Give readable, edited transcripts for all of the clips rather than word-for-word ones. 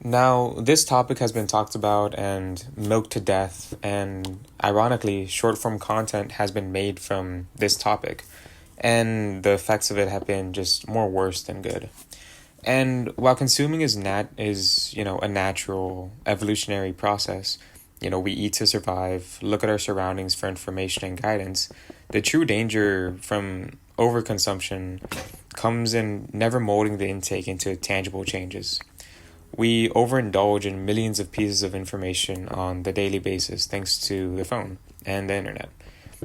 Now, this topic has been talked about and milked to death, and ironically, short form content has been made from this topic, and the effects of it have been just more worse than good. And while consuming is a natural evolutionary process, we eat to survive, look at our surroundings for information and guidance. The true danger from overconsumption comes in never molding the intake into tangible changes. We overindulge in millions of pieces of information on the daily basis thanks to the phone and the internet.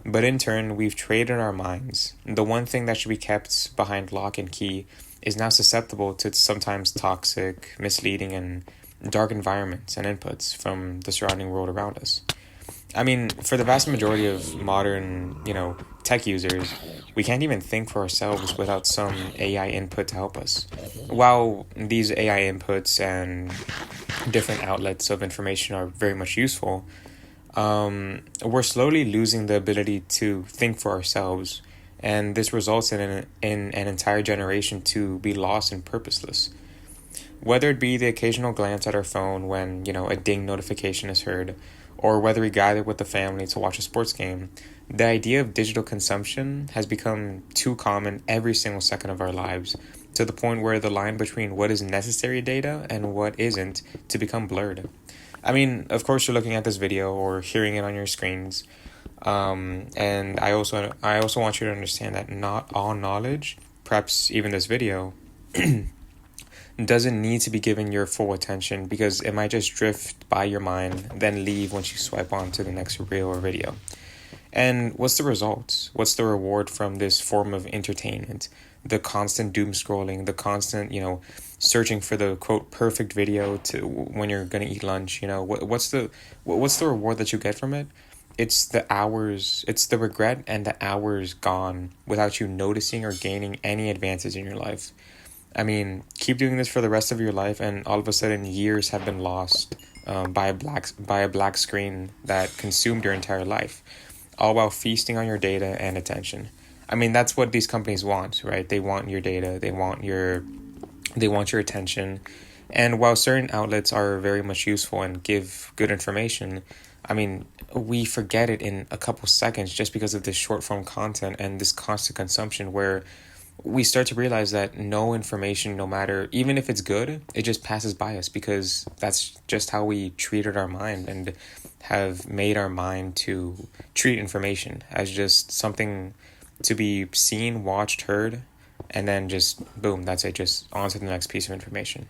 But in turn, we've traded our minds. The one thing that should be kept behind lock and key is now susceptible to sometimes toxic, misleading, and dark environments and inputs from the surrounding world around us. I mean, for the vast majority of modern, tech users, we can't even think for ourselves without some AI input to help us. While these AI inputs and different outlets of information are very much useful, we're slowly losing the ability to think for ourselves, and this results in an entire generation to be lost and purposeless. Whether it be the occasional glance at our phone when, a ding notification is heard, or whether we gather with the family to watch a sports game, the idea of digital consumption has become too common every single second of our lives, to the point where the line between what is necessary data and what isn't to become blurred. I mean, of course, you're looking at this video or hearing it on your screens, and I also want you to understand that not all knowledge, perhaps even this video, doesn't need to be given your full attention because it might just drift by your mind, then leave once you swipe on to the next reel or video. And what's the result? What's the reward from this form of entertainment? The constant doom scrolling, the constant, searching for the quote perfect video to when you're gonna eat lunch. What's the reward that you get from it? It's the hours, it's the regret and the hours gone without you noticing or gaining any advances in your life. I mean, keep doing this for the rest of your life, and all of a sudden, years have been lost by a black screen that consumed your entire life, all while feasting on your data and attention. I mean, that's what these companies want, right? They want your data, they want your attention, and while certain outlets are very much useful and give good information, I mean, we forget it in a couple seconds just because of this short form content and this constant consumption where we start to realize that no information, no matter, even if it's good, it just passes by us because that's just how we treated our mind and have made our mind to treat information as just something to be seen, watched, heard, and then just boom, that's it, just on to the next piece of information.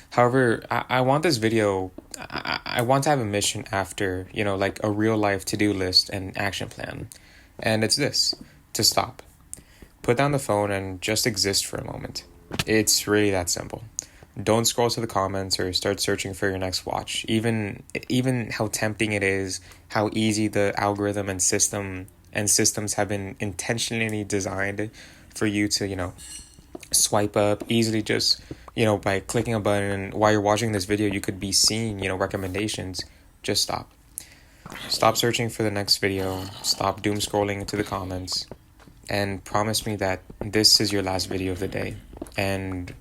However, I want this video, I want to have a mission after, like a real life to-do list and action plan. And it's this, to stop. Put down the phone and just exist for a moment. It's really that simple. Don't scroll to the comments or start searching for your next watch. Even how tempting it is, how easy the algorithm and systems have been intentionally designed for you to, swipe up easily just, by clicking a button. And while you're watching this video, you could be seeing, recommendations. Just stop. Stop searching for the next video. Stop doom scrolling into the comments. And promise me that this is your last video of the day, and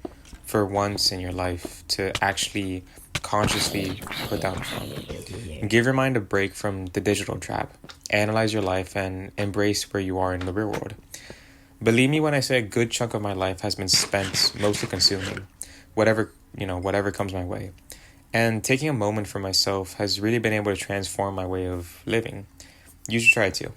for once in your life to actually consciously put down the phone. Give your mind a break from the digital trap, analyze your life, and embrace where you are in the real world. Believe me when I say a good chunk of my life has been spent mostly consuming whatever comes my way, and taking a moment for myself has really been able to transform my way of living. You should try it too.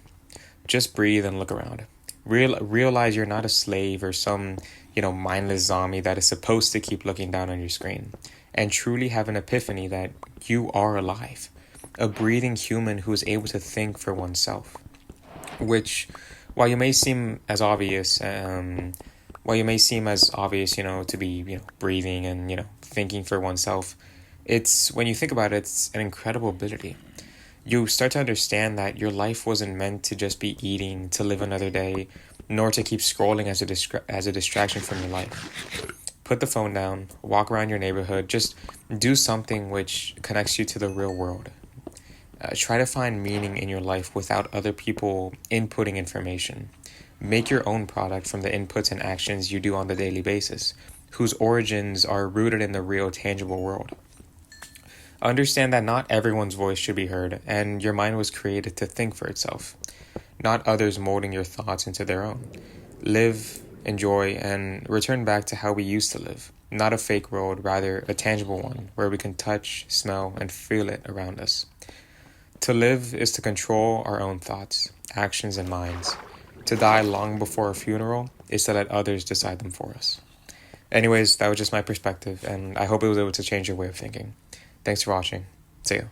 Just breathe and look around. Realize you're not a slave or some, mindless zombie that is supposed to keep looking down on your screen, and truly have an epiphany that you are alive, a breathing human who is able to think for oneself. Which, while you may seem as obvious, to be, breathing and, thinking for oneself, it's, when you think about it, it's an incredible ability. You start to understand that your life wasn't meant to just be eating to live another day, nor to keep scrolling as a distraction from your life. Put the phone down, walk around your neighborhood, just do something which connects you to the real world. Try to find meaning in your life without other people inputting information. Make your own product from the inputs and actions you do on the daily basis. whose origins are rooted in the real, tangible world. Understand that not everyone's voice should be heard, and your mind was created to think for itself, not others molding your thoughts into their own. Live, enjoy, and return back to how we used to live. Not a fake world, rather a tangible one, where we can touch, smell, and feel it around us. To live is to control our own thoughts, actions, and minds. To die long before a funeral is to let others decide them for us. Anyways, that was just my perspective, and I hope it was able to change your way of thinking. Thanks for watching. See ya.